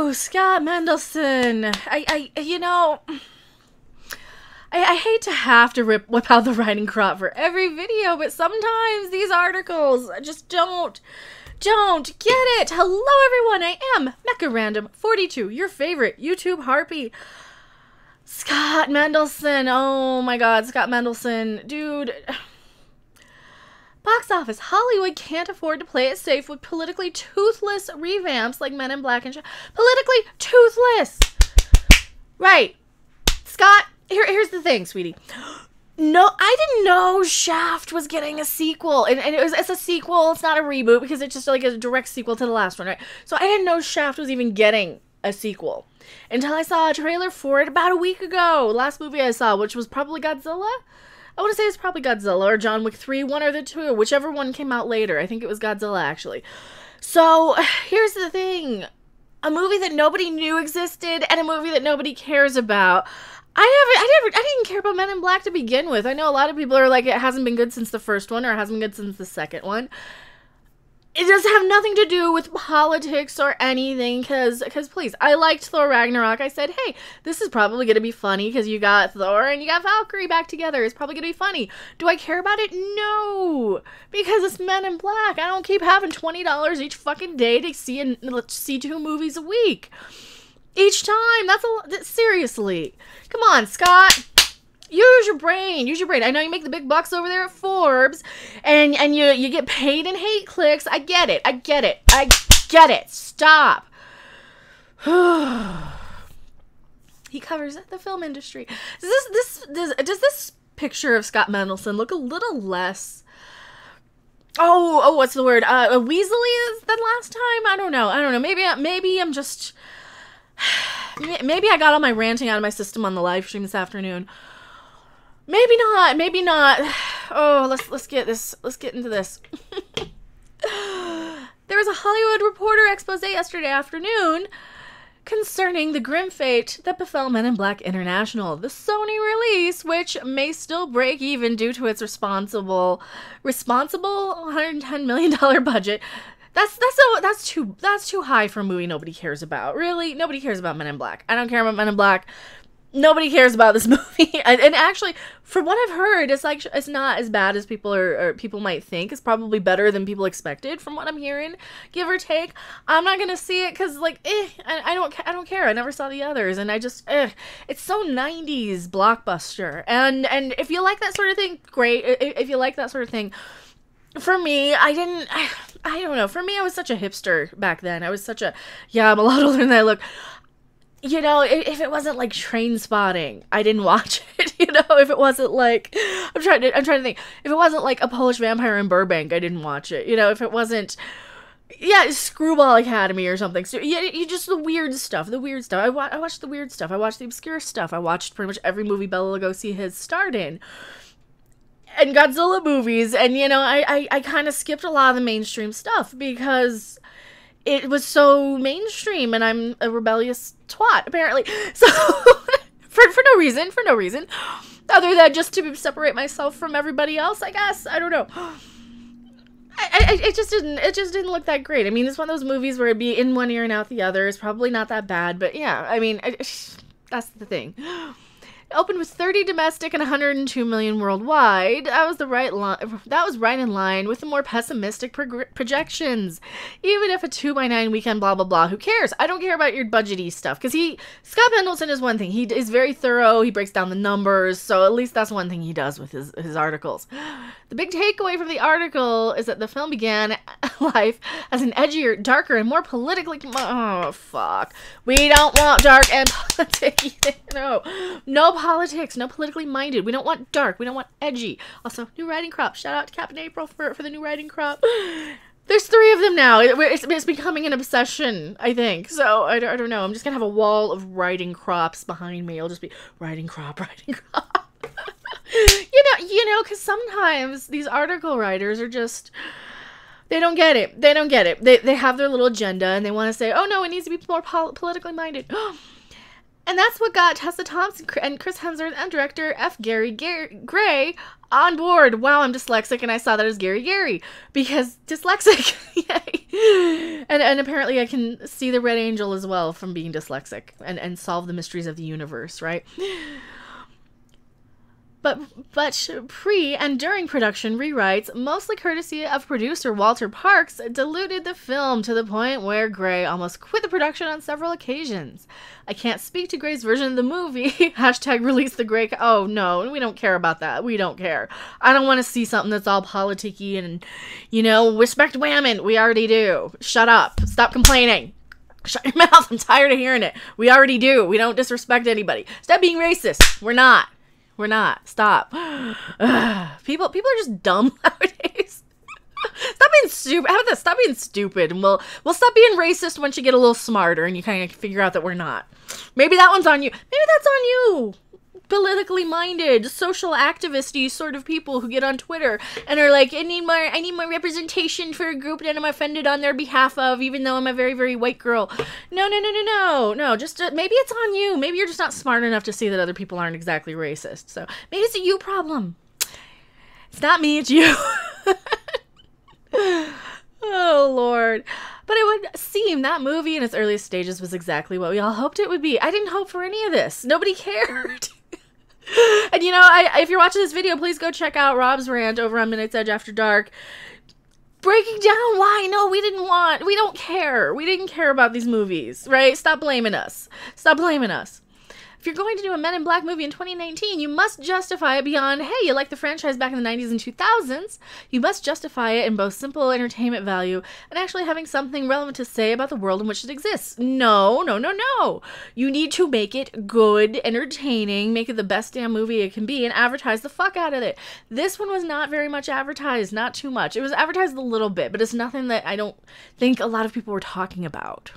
Ooh, Scott Mendelson. I hate to have to whip out the writing crop for every video, but sometimes these articles just don't get it. Hello, everyone. I am Mecha Random 42, your favorite YouTube harpy. Scott Mendelson. Oh my God, Scott Mendelson. Dude. Box office. Hollywood can't afford to play it safe with politically toothless revamps like Men in Black and politically toothless. Right. Scott, here's the thing, sweetie. No, I didn't know Shaft was getting a sequel. And it's a sequel. It's not a reboot because it's just like a direct sequel to the last one, right? So I didn't know Shaft was even getting a sequel until I saw a trailer for it about a week ago. Last movie I saw, which was probably Godzilla. I want to say it's probably Godzilla or John Wick 3, one or the two, whichever one came out later. I think it was Godzilla, actually. So, here's the thing. A movie that nobody knew existed and a movie that nobody cares about. I didn't care about Men in Black to begin with. I know a lot of people are like, it hasn't been good since the first one or it hasn't been good since the second one. It doesn't have nothing to do with politics or anything, because please, I liked Thor Ragnarok. I said, hey, this is probably going to be funny because you got Thor and you got Valkyrie back together. It's probably going to be funny. Do I care about it? No, because it's Men in Black. I don't keep having $20 each fucking day to see 2 movies a week. Each time. That's a lot. Seriously. Come on, Scott. Use your brain. Use your brain. I know you make the big bucks over there at Forbes, and you get paid in hate clicks. I get it. I get it. I get it. Stop. He covers the film industry. Does this picture of Scott Mendelson look a little less? Oh, what's the word? Weaselly than last time? I don't know. Maybe I'm just. Maybe I got all my ranting out of my system on the live stream this afternoon. Maybe not. Oh, let's get into this. There was a Hollywood Reporter expose yesterday afternoon concerning the grim fate that befell Men in Black International, the Sony release, which may still break even due to its responsible $110 million budget. That's too high for a movie nobody cares about. Really, nobody cares about Men in Black. I don't care about Men in Black. Nobody cares about this movie. And actually, from what I've heard, it's not as bad as people might think. It's probably better than people expected, from what I'm hearing, give or take. I'm not gonna see it because, like, I don't care. I never saw the others, and I just, it's so 90s blockbuster. And if you like that sort of thing, great. If you like that sort of thing, for me, I don't know. For me, I was such a hipster back then. I was such a, I'm a lot older than I look. You know, if it wasn't like Trainspotting, I didn't watch it. You know, if it wasn't like, I'm trying to think. If it wasn't like A Polish Vampire in Burbank, I didn't watch it. You know, if it wasn't, Screwball Academy or something. So you just the weird stuff. I watched the weird stuff. I watched the obscure stuff. I watched pretty much every movie Bela Lugosi has starred in. And Godzilla movies. And, you know, I kind of skipped a lot of the mainstream stuff because it was so mainstream, and I'm a rebellious twat, apparently. So, for no reason, other than just to separate myself from everybody else, I guess. I don't know. It just didn't look that great. I mean, it's one of those movies where it'd be in one ear and out the other. It's probably not that bad, but yeah, I mean, that's the thing. It opened with 30 domestic and 102 million worldwide. That was right in line with the more pessimistic projections. Even if a 2x9 weekend, blah blah blah, who cares? I don't care about your budgety stuff, because Scott Mendelson is one thing. He is very thorough. He breaks down the numbers, so at least that's one thing he does with his articles. The big takeaway from the article is that the film began life as an edgier, darker, and more politically. Oh fuck! We don't want dark and politics. No politics. No politically minded. We don't want dark. We don't want edgy. Also, new writing crop. Shout out to Captain April for the new writing crop. There's 3 of them now. It's becoming an obsession, I think. So I don't know. I'm just gonna have a wall of writing crops behind me. It'll just be writing crop. You know, because sometimes these article writers are just, they don't get it. They have their little agenda, and they want to say, oh no, it needs to be more politically minded. And that's what got Tessa Thompson and Chris Hemsworth and director F. Gary Gray on board. Wow, I'm dyslexic, and I saw that as Gary, because dyslexic. Yay. And apparently I can see the Red Angel as well from being dyslexic and solve the mysteries of the universe, right? But pre and during production rewrites, mostly courtesy of producer Walter Parks, diluted the film to the point where Gray almost quit the production on several occasions. I can't speak to Gray's version of the movie. Hashtag release the Gray. Oh no, we don't care about that. We don't care. I don't want to see something that's all politicky and, you know, respect women. We already do. Shut up. Stop complaining. Shut your mouth. I'm tired of hearing it. We already do. We don't disrespect anybody. Stop being racist. We're not. We're not. Stop. People are just dumb nowadays. Stop being stupid. How about this? Stop being stupid, and we'll stop being racist once you get a little smarter and you kind of figure out that we're not. Maybe that one's on you. Maybe that's on you. Politically minded, social activist-y sort of people who get on Twitter and are like, I need more representation for a group that I'm offended on their behalf of, even though I'm a very, very white girl. No, just maybe it's on you. Maybe you're just not smart enough to see that other people aren't exactly racist. So maybe it's a you problem. It's not me, it's you. Oh, Lord. But it would seem that movie in its earliest stages was exactly what we all hoped it would be. I didn't hope for any of this. Nobody cared. And you know, if you're watching this video, please go check out Rob's rant over on Minute's Edge After Dark, breaking down why, no, we don't care. We didn't care about these movies, right? Stop blaming us. Stop blaming us. If you're going to do a Men in Black movie in 2019, you must justify it beyond, hey, you like the franchise back in the 90s and 2000s. You must justify it in both simple entertainment value and actually having something relevant to say about the world in which it exists. No. You need to make it good, entertaining, make it the best damn movie it can be, and advertise the fuck out of it. This one was not very much advertised, not too much. It was advertised a little bit, but it's nothing that I don't think a lot of people were talking about.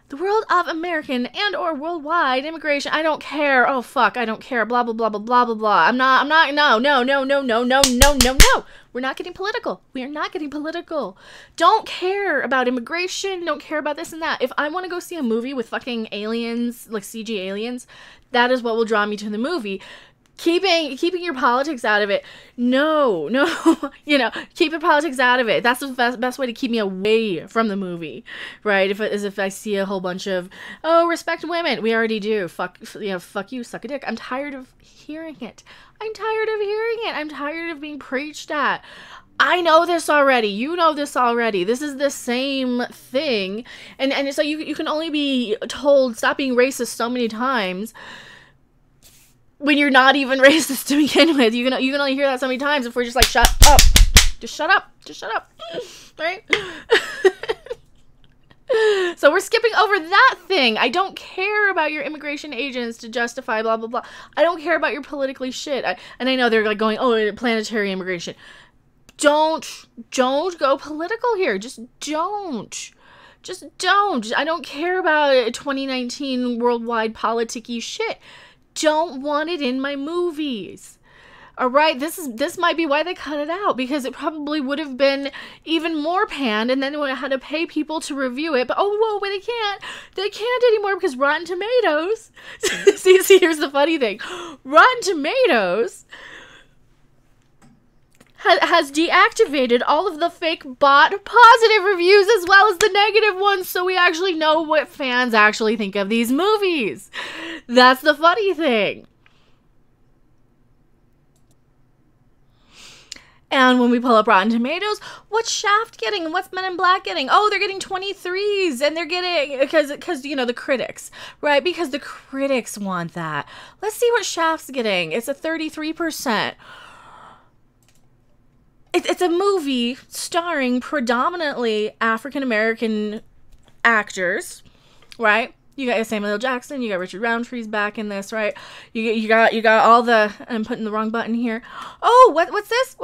The world of American and or worldwide immigration. I don't care. Oh, fuck. I don't care. Blah, blah, blah, blah, blah, blah, blah. No. We're not getting political. We are not getting political. Don't care about immigration. Don't care about this and that. If I want to go see a movie with fucking aliens, like CG aliens, that is what will draw me to the movie. Keeping your politics out of it. No. You know, keep your politics out of it. That's the best way to keep me away from the movie, right? If I see a whole bunch of, oh, respect women. We already do. Fuck you, suck a dick. I'm tired of hearing it. I'm tired of being preached at. I know this already. You know this already. This is the same thing. And so you can only be told stop being racist so many times when you're not even racist to begin with. You can only hear that so many times if we're just like, shut up. Just shut up. Right? So we're skipping over that thing. I don't care about your immigration agents to justify blah, blah, blah. I don't care about your politically shit. And I know they're like going, oh, planetary immigration. Don't go political here. Just don't. I don't care about 2019 worldwide politicky shit. Don't want it in my movies. All right, this might be why they cut it out, because it probably would have been even more panned, and then they would have had to pay people to review it. But but they can't anymore because Rotten Tomatoes. see, here's the funny thing: Rotten Tomatoes has deactivated all of the fake bot positive reviews as well as the negative ones, so we actually know what fans actually think of these movies. That's the funny thing. And when we pull up Rotten Tomatoes, what's Shaft getting and what's Men in Black getting? Oh, they're getting 23s, and they're getting, because you know, the critics, right? Because the critics want that. Let's see what Shaft's getting. It's a 33%. It's a movie starring predominantly African-American actors, right? You got Samuel L. Jackson, you got Richard Roundtree's back in this, right? You got all the, I'm putting the wrong button here. Oh, what's this?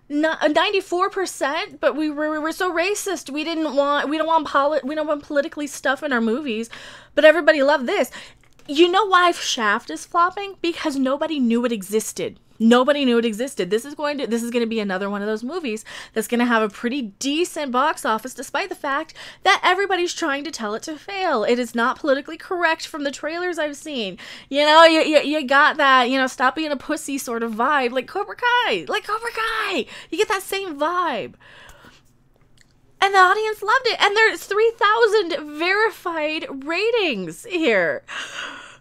94%, but we're so racist. We don't want politically stuff in our movies, but everybody loved this. You know why Shaft is flopping? Because nobody knew it existed. This is going to be another one of those movies that's going to have a pretty decent box office, despite the fact that everybody's trying to tell it to fail. It is not politically correct from the trailers I've seen. You know, you got that, you know, stop being a pussy sort of vibe, like Cobra Kai. You get that same vibe. And the audience loved it. And there's 3,000 verified ratings here.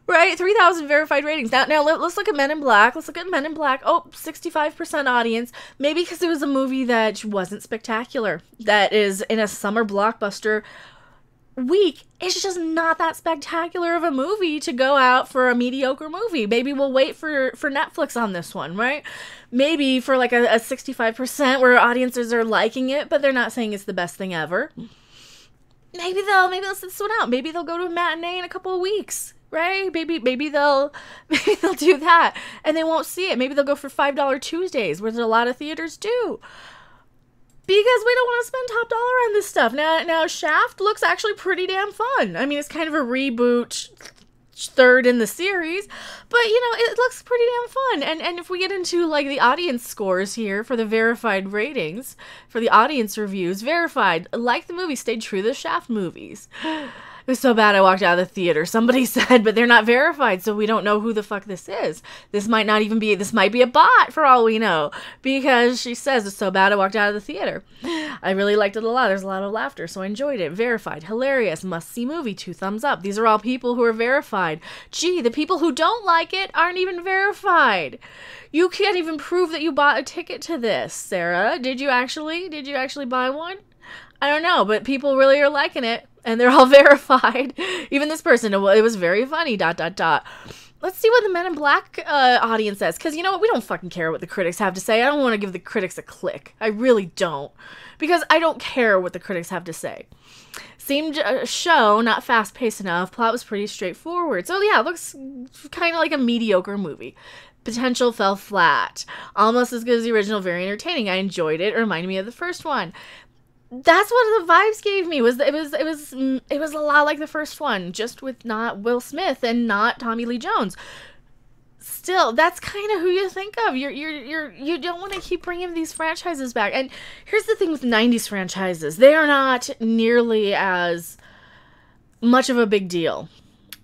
Right? 3,000 verified ratings. Now let's look at Men in Black. Let's look at Men in Black. Oh, 65% audience. Maybe because it was a movie that wasn't spectacular. That is in a summer blockbuster week. It's just not that spectacular of a movie to go out for a mediocre movie. Maybe we'll wait for Netflix on this one, right? Maybe for like a 65% where audiences are liking it, but they're not saying it's the best thing ever. Maybe they'll sit this one out. Maybe they'll go to a matinee in a couple of weeks. Right? Maybe they'll do that and they won't see it. Maybe they'll go for $5 Tuesdays, which a lot of theaters do. Because we don't want to spend top dollar on this stuff. Now Shaft looks actually pretty damn fun. I mean, it's kind of a reboot, third in the series, but you know, it looks pretty damn fun. And if we get into like the audience scores here for the verified ratings, for the audience reviews, verified, like the movie, stayed true to the Shaft movies. It was so bad I walked out of the theater. Somebody said, but they're not verified, so we don't know who the fuck this is. This might be a bot for all we know. Because she says, it's so bad I walked out of the theater. I really liked it a lot. There's a lot of laughter, so I enjoyed it. Verified, hilarious, must-see movie, 2 thumbs up. These are all people who are verified. Gee, the people who don't like it aren't even verified. You can't even prove that you bought a ticket to this, Sarah. Did you actually buy one? I don't know, but people really are liking it. And they're all verified. Even this person, it was very funny, ... Let's see what the Men in Black audience says. Because you know what? We don't fucking care what the critics have to say. I don't want to give the critics a click. I really don't. Because I don't care what the critics have to say. Seemed a show, not fast-paced enough. Plot was pretty straightforward. So yeah, it looks kind of like a mediocre movie. Potential fell flat. Almost as good as the original, very entertaining. I enjoyed it. It reminded me of the first one. That's what the vibes gave me. It was a lot like the first one, just with not Will Smith and not Tommy Lee Jones. Still, that's kind of who you think of. You don't want to keep bringing these franchises back. And here's the thing with 90s franchises. They are not nearly as much of a big deal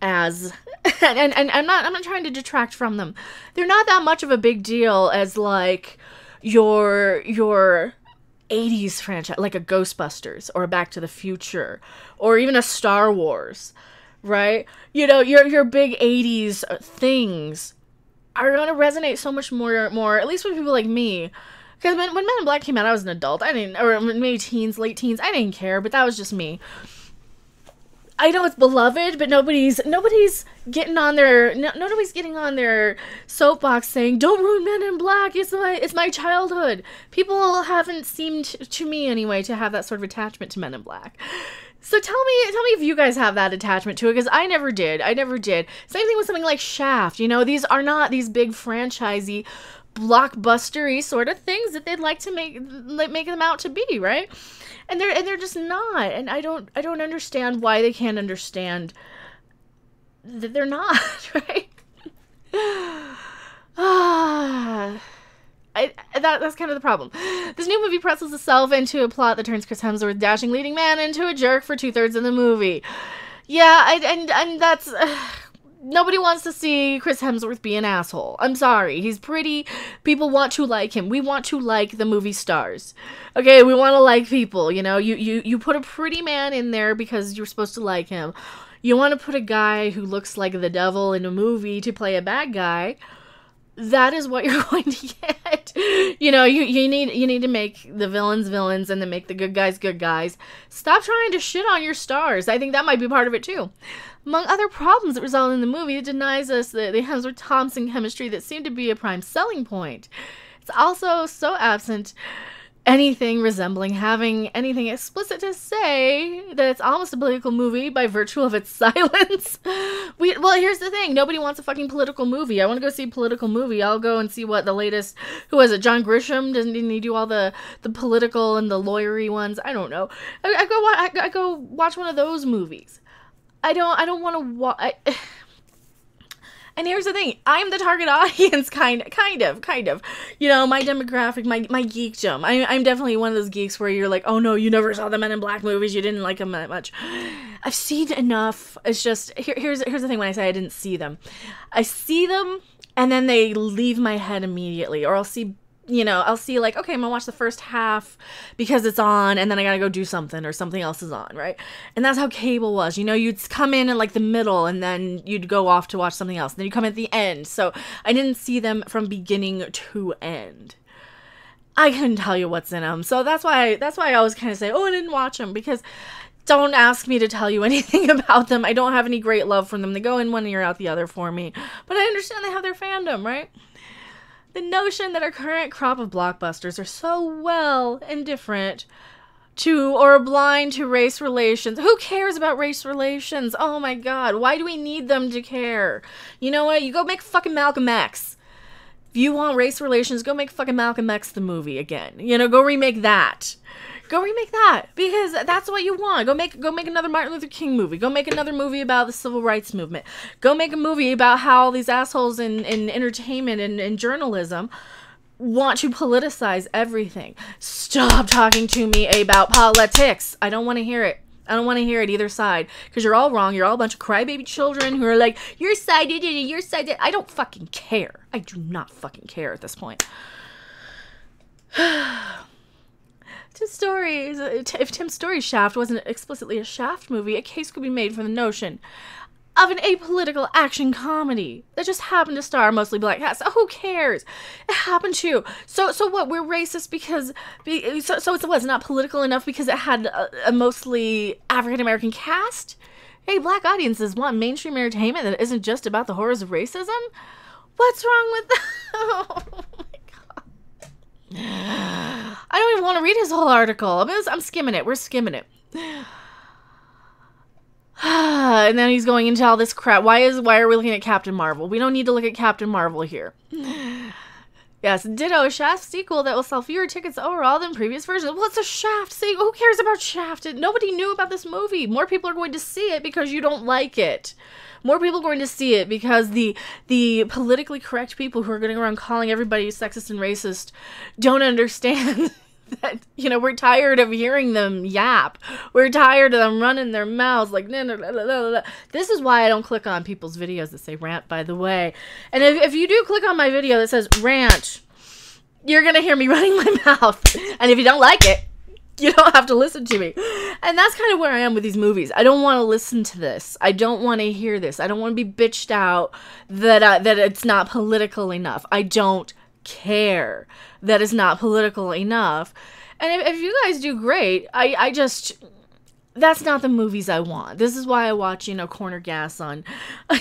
as and I'm not trying to detract from them. They're not that much of a big deal as like your 80s franchise, like a Ghostbusters or a Back to the Future or even a Star Wars, right? You know, your big 80s things are going to resonate so much more, at least with people like me. Because when Men in Black came out, I was an adult. Or maybe teens, late teens. I didn't care, but that was just me. I know it's beloved, but nobody's getting on their soapbox saying, "Don't ruin Men in Black. It's my childhood." People haven't seemed, to me anyway, to have that sort of attachment to Men in Black. So tell me if you guys have that attachment to it, because I never did. Same thing with something like Shaft. You know, these are not these big franchisey, blockbustery sort of things that they'd like to make them out to be, right? And they're just not. And I don't understand why they can't understand that they're not, right? That's kind of the problem. This new movie presses itself into a plot that turns Chris Hemsworth, dashing leading man, into a jerk for 2/3 of the movie. Yeah, and that's... nobody wants to see Chris Hemsworth be an asshole. I'm sorry. He's pretty. People want to like him. We want to like the movie stars. Okay, we want to like people, you know. You put a pretty man in there because you're supposed to like him. You want to put a guy who looks like the devil in a movie to play a bad guy. That is what you're going to get. You know, you need to make the villains and then make the good guys good guys. Stop trying to shit on your stars. I think that might be part of it too. Among other problems that result in the movie, it denies us the Hemsworth-Thompson chemistry that seemed to be a prime selling point. It's also so absent anything resembling having anything explicit to say that it's almost a political movie by virtue of its silence. Well, here's the thing. Nobody wants a fucking political movie. I want to go see a political movie. I'll go and see what the latest... Who was it? John Grisham? Didn't he do all the political and the lawyery ones? I don't know. I go watch one of those movies. I don't want to watch... And here's the thing, I'm the target audience, kind of. You know, my demographic, my geekdom. I'm definitely one of those geeks where you're like, oh no, you never saw the Men in Black movies, you didn't like them that much. I've seen enough. It's just, here's the thing when I say I didn't see them. I see them, and then they leave my head immediately, or I'll see you know, I'll see like, okay, I'm gonna watch the first half because it's on, and then I gotta go do something or something else is on, right? And that's how cable was. You know, you'd come in like the middle and then you'd go off to watch something else. And then you come at the end. So I didn't see them from beginning to end. I couldn't tell you what's in them. So that's why I always kind of say, oh, I didn't watch them, because don't ask me to tell you anything about them. I don't have any great love for them. They go in one ear out the other for me. But I understand they have their fandom, right? The notion that our current crop of blockbusters are so well indifferent to or blind to race relations. Who cares about race relations? Oh my God. Why do we need them to care? You know what? You go make fucking Malcolm X. If you want race relations, go make fucking Malcolm X the movie again. You know, go remake that. Go remake that, because that's what you want. Go make another Martin Luther King movie. Go make another movie about the civil rights movement. Go make a movie about how these assholes in entertainment and journalism want to politicize everything. Stop talking to me about politics. I don't want to hear it. I don't want to hear it either side, because you're all wrong. You're all a bunch of crybaby children who are like, your side did it and your side did. I don't fucking care. I do not fucking care at this point. Tim Story's, if Tim Story's Shaft wasn't explicitly a Shaft movie, a case could be made for the notion of an apolitical action comedy that just happened to star mostly black cast. So who cares? It happened to. So what? We're racist because so it was not political enough because it had a mostly African American cast. Hey, black audiences want mainstream entertainment that isn't just about the horrors of racism. What's wrong with that? Oh my God. I don't even want to read his whole article. I'm skimming it. We're skimming it. And then he's going into all this crap. Why are we looking at Captain Marvel? We don't need to look at Captain Marvel here. Yes, ditto, a Shaft sequel that will sell fewer tickets overall than previous versions. What's a Shaft sequel? Who cares about Shaft? Nobody knew about this movie. More people are going to see it because you don't like it. More people are going to see it because the politically correct people who are going around calling everybody sexist and racist don't understand that, you know, we're tired of hearing them yap. We're tired of them running their mouths like, nah, nah, nah, nah, nah. This is why I don't click on people's videos that say rant, by the way. And if you do click on my video that says rant, you're going to hear me running my mouth. And if you don't like it, you don't have to listen to me. And that's kind of where I am with these movies. I don't want to listen to this. I don't want to hear this. I don't want to be bitched out that it's not political enough. I don't care that it's not political enough. And if you guys do great, I just, that's not the movies I want. This is why I watch, you know, Corner Gas on,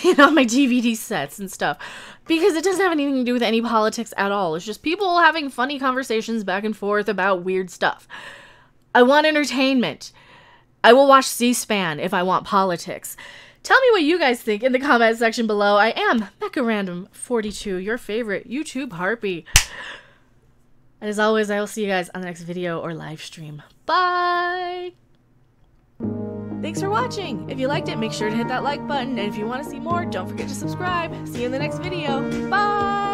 you know, my DVD sets and stuff, because it doesn't have anything to do with any politics at all. It's just people having funny conversations back and forth about weird stuff. I want entertainment. I will watch C-SPAN if I want politics. Tell me what you guys think in the comment section below. I am Mecha Random 42, your favorite YouTube harpy. And as always, I will see you guys on the next video or live stream. Bye! Thanks for watching. If you liked it, make sure to hit that like button. And if you want to see more, don't forget to subscribe. See you in the next video. Bye!